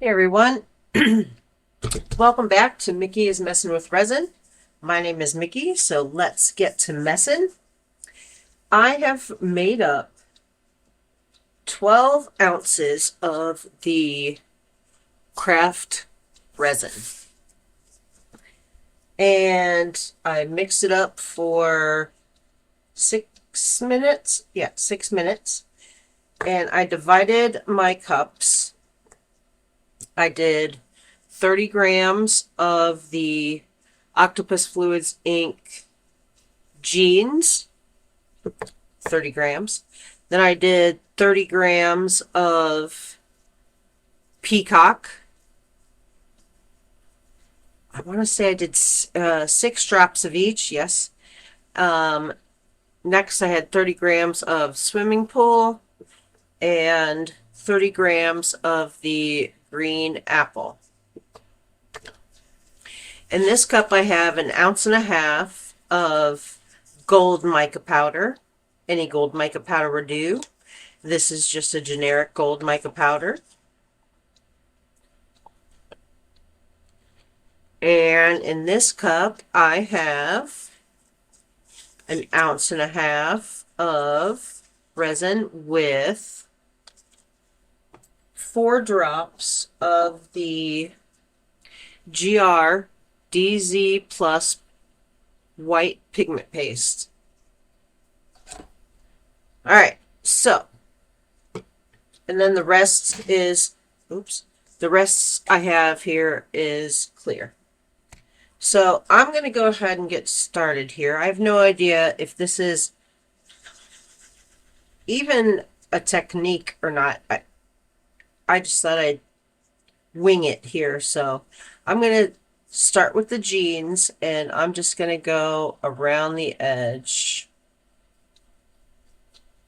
Hey everyone, welcome back to Mickey is Messing with Resin. My name is Mickey, so let's get to messing. I have made up 12 ounces of the craft resin and I mixed it up for 6 minutes. Yeah, 6 minutes. And I divided my cups. I did 30 grams of the Octopus Fluids ink jeans, 30 grams. Then I did 30 grams of peacock. I want to say I did 6 drops of each, yes. Um, Next, I had 30 grams of swimming pool and 30 grams of the green apple. In this cup, I have an ounce and a half of gold mica powder. Any gold mica powder would do. This is just a generic gold mica powder. And in this cup, I have an ounce and a half of resin with 4 drops of the DZPlus white pigment paste. All right, so, and then the rest is, the rest I have here is clear. So I'm going to go ahead and get started here. I have no idea if this is even a technique or not. I just thought I'd wing it here. So I'm going to start with the jeans and I'm just going to go around the edge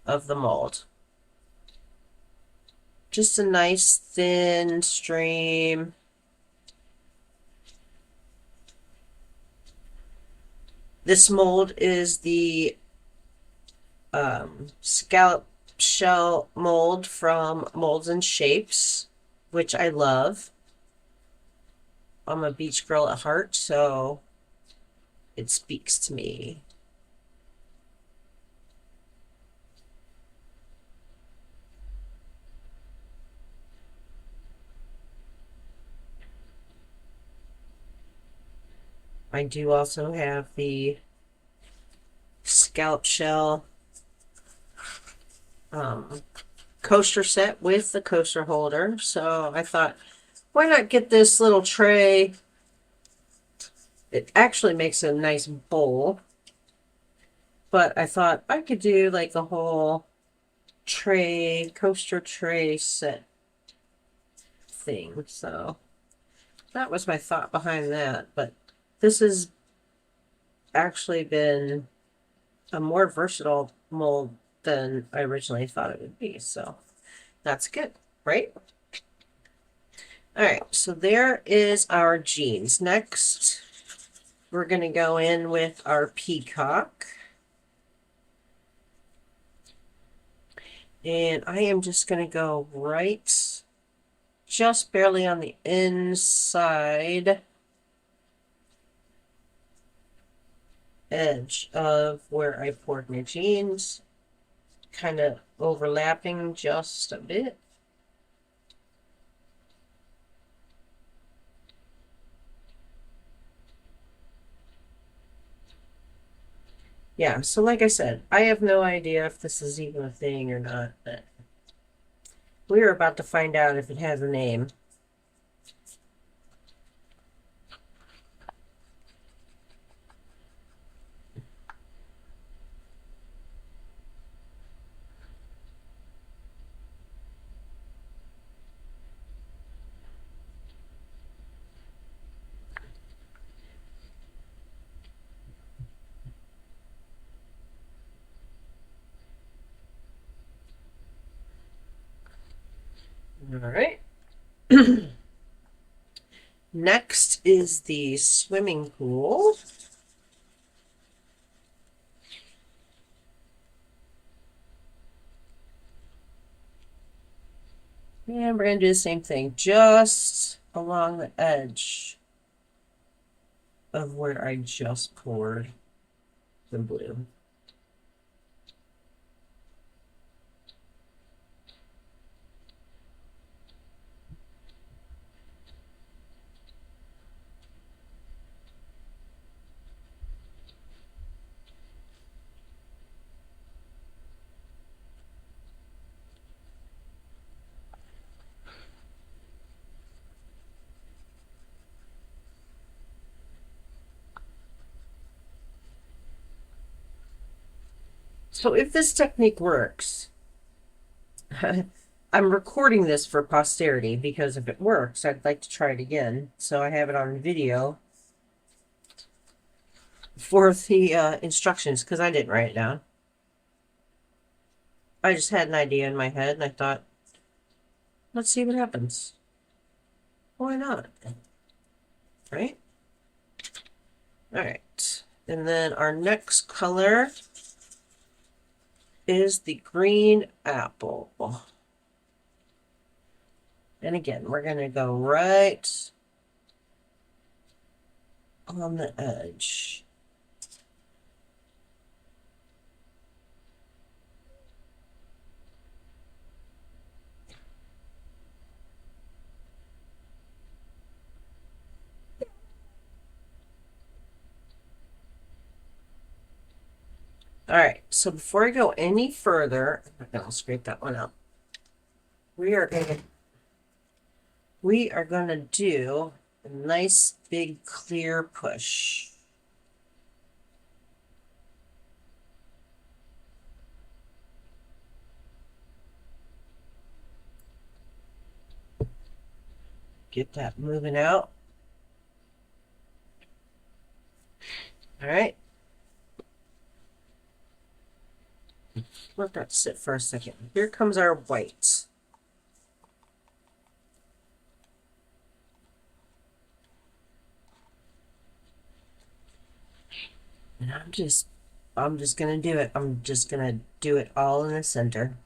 of the mold. Just a nice thin stream. This mold is the scallop shell mold from Molds and Shapes, which I love. I'm a beach girl at heart, so it speaks to me. I do also have the scallop shell coaster set with the coaster holder. So I thought, why not get this little tray? It actually makes a nice bowl. But I thought I could do like the whole tray, coaster tray set thing. So that was my thought behind that. But this has actually been a more versatile mold than I originally thought it would be. So that's good, right? All right, so there is our jeans. Next, we're going to go in with our peacock. And I am just going to go right just barely on the inside edge of where I poured my jeans, kind of overlapping just a bit. Yeah, so like I said, I have no idea if this is even a thing or not, but we're about to find out if it has a name. All right. Next is the swimming pool. And we're going to do the same thing, just along the edge of where I just poured the blue. So if this technique works, I'm recording this for posterity because if it works, I'd like to try it again. So I have it on video for the instructions because I didn't write it down. I just had an idea in my head and I thought, let's see what happens. Why not? Right? All right. And then our next color is the green apple. And again, we're going to go right on the edge. All right, so before I go any further, I'll scrape that one out. We are going to do a nice big clear push. Get that moving out. All right. Let that sit for a second. Here comes our white. And I'm just gonna do it. I'm just gonna do it all in the center.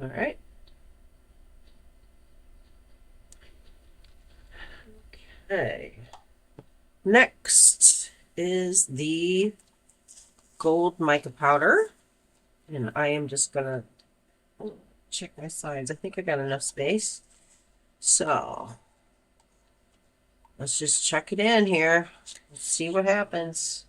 All right. Okay. Next is the gold mica powder. And I am just gonna check my sides. I think I got enough space. So let's just check it in here. Let's see what happens.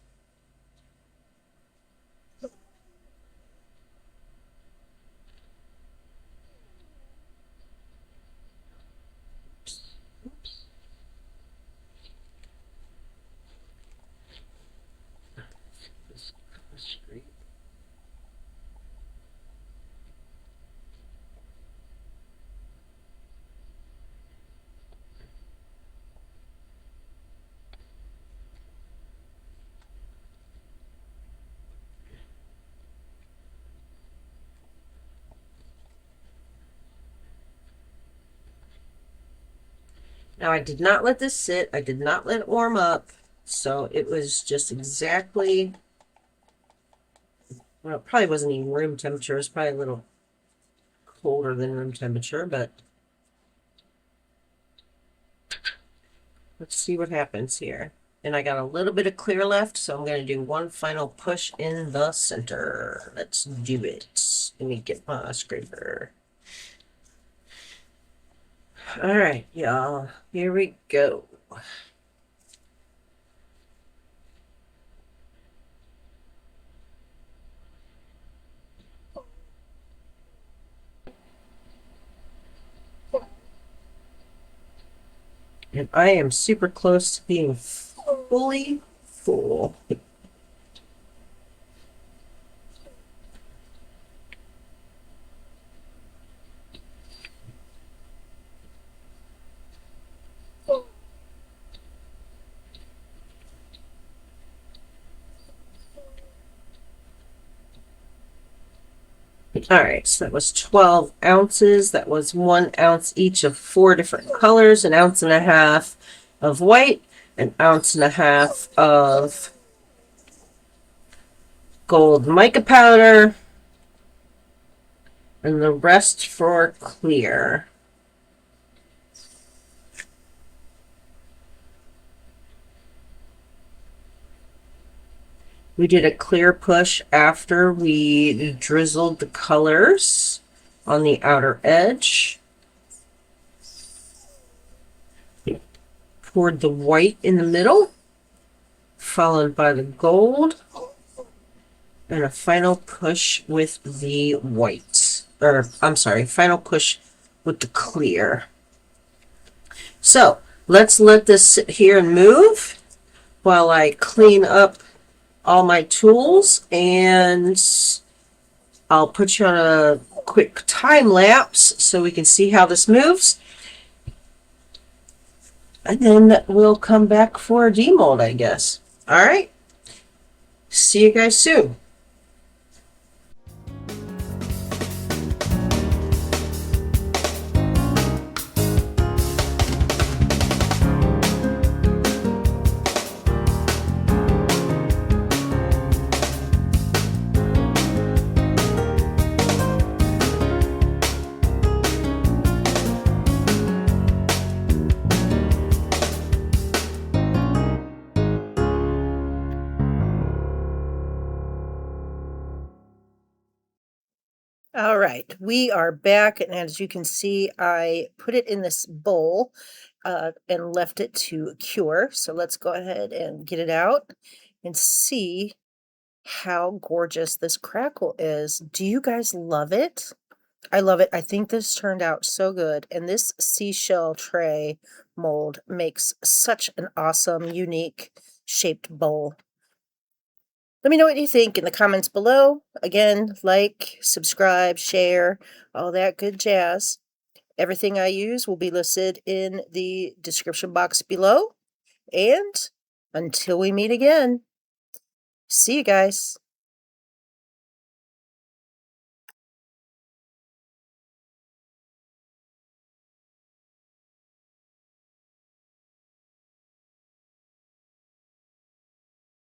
Now, I did not let this sit. I did not let it warm up. So it was just exactly, well, it probably wasn't even room temperature. It was probably a little colder than room temperature, but let's see what happens here. And I got a little bit of clear left, so I'm going to do one final push in the center. Let's do it. Let me get my scraper. All right, y'all, here we go. And I am super close to being fully full. All right, so that was 12 ounces. That was 1 ounce each of 4 different colors, an ounce and a half of white, an ounce and a half of gold mica powder, and the rest for clear. We did a clear push after we drizzled the colors on the outer edge. Poured the white in the middle, followed by the gold, and a final push with the white. Or, I'm sorry, final push with the clear. So, let's let this sit here and move while I clean up all my tools, and I'll put you on a quick time lapse so we can see how this moves, and then we'll come back for a demold, I guess. All right, see you guys soon. All right, we are back, and as you can see, I put it in this bowl and left it to cure. So let's go ahead and get it out and see how gorgeous this crackle is. Do you guys love it? I love it. I think this turned out so good, and this seashell tray mold makes such an awesome, unique shaped bowl. Let me know what you think in the comments below. Again, like, subscribe, share, all that good jazz. Everything I use will be listed in the description box below. And until we meet again, see you guys.